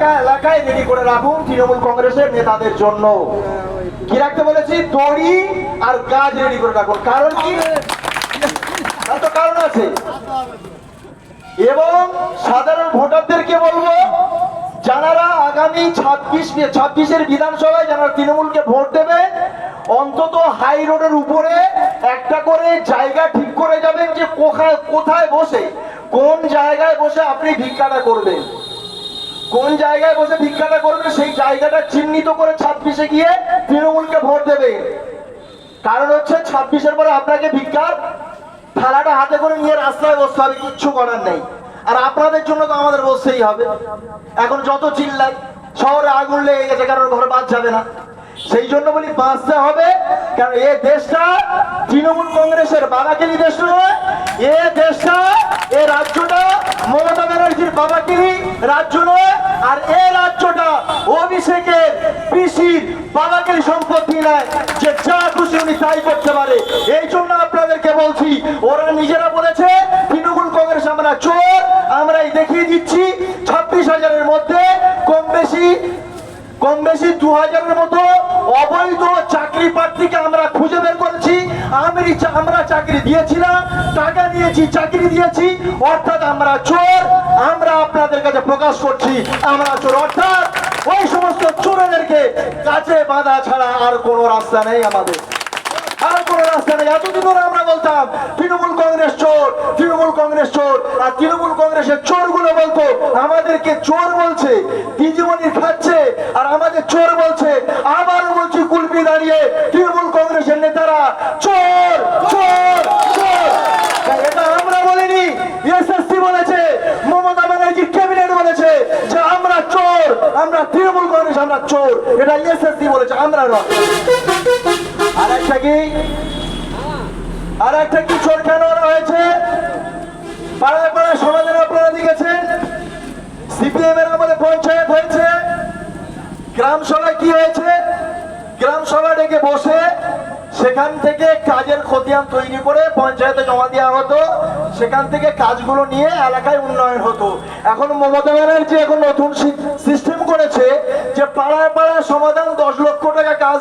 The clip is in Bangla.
এলাকায় এলাকায় রেডি করে রাখুন তৃণমূল কংগ্রেসের নেতাদের জন্য। কি রাখতে বলেছি? দড়ি আর গাছ রেডি করে রাখুন। কারণ কি? তার তো কারণ আছে। এবং সাধারণ ভোটারদেরকে বলবো, যারা আগামী 26-এর বিধানসভায় যারা তৃণমূলকে ভোট দেবে, অন্তত হাই রোডের উপরে একটা করে জায়গা ঠিক করে যাবেন যে কোথায় বসে, কোন জায়গায় বসে আপনি ভিক্ষাটা করবেন, কোন জায়গায় বসে ভিক্ষাটা করবেন সেই জায়গাটা চিহ্নিত করে 26-এ গিয়ে তৃণমূলকে ভোট দেবে। কারণ হচ্ছে 26-এর পরে আপনাকে ভিক্ষার থালাটা হাতে করে নিয়ে রাস্তায় বসতে হবে, কিচ্ছু করার নেই। আর আপনাদের জন্য তো আমাদের বসতেই হবে। এখন যত চিল্লাই, শহরে আগুন লেগে গেছে, কারণ ঘরে বাদ যাবে না, সেই জন্য বলি বাঁচতে হবে। কারণ এই দেশটা তৃণমূল কংগ্রেসের বাবাকেলি দেশ নয়, এ দেশটা, এ রাজ্যটা মমতা ব্যানার্জির বাবাকেলি রাজ্য নয়। আর এই রাজ্যটা অভিষেকের পিসির বাবাকেলি সম্পত্তি নয় যে যা খুশি উনি তাই করতে পারে। এই জন্য আপনাদেরকে বলছি, ওরা নিজেরা বলেছে তৃণমূল কংগ্রেস আমরা চোর, আমরাই দেখিয়ে দিচ্ছি 26,000-এর মধ্যে কম বেশি 2,000-এর মতো অবৈধ চাকরি প্রার্থীকে আমরা খুঁজে বের করেছি। আমরা চাকরি দিয়েছিলাম, টাকা নিয়েছি, চাকরি দিয়েছি, অর্থাৎ আমরা চোর। আমরা আপনাদের কাছে প্রকাশ করছি আমরা চোর। অর্থাৎ ওই সমস্ত চোরেদেরকে কাছে বাঁধা ছাড়া আর কোনো রাস্তা নেই আমাদের, আর কোনো রাস্তা নেই। এতদিন ধরে আমরা বলতাম তৃণমূল কংগ্রেস চোর, তৃণমূল কংগ্রেস চোর, আর তৃণমূল কংগ্রেসের চোরগুলো বলতো আমাদেরকে চোর বলছে, দিদিমণি খাচ্ছে, আর আমাদের চোর বলছে। আবারও বলছি কুলপি দাঁড়িয়ে তৃণমূল কংগ্রেসের নেতারা চোর চোর চোর। এটা আমরা বলিনি, এসএসসি বলেছে, মমতা ব্যানার্জি ক্যাবিনেট বলেছে যে আমরা চোর, আমরা তৃণমূল কংগ্রেস আমরা চোর। এটা এসএসসি বলেছে, আমরা নয়। আর একটা কি চোর কেন হয়েছে? পাড়ায় পাড়ায় সমাধান আপনারা দেখেছেন। সিপিএম এর আমাদের পঞ্চায়েত হয়েছে, গ্রাম সভায় কি হয়েছে? গ্রাম সভা ডেকে বসে সেখান থেকে কাজের খতিয়ান তৈরি করে পঞ্চায়েতে জমা দেওয়া হতো, সেখান থেকে কাজগুলো নিয়ে এলাকায় উন্নয়ন হতো। এখন মমতা ব্যানার্জি এখন নতুন সিস্টেম করেছে যে পাড়ায় পাড়ায় সমাধান 10 লক্ষ টাকা কাজ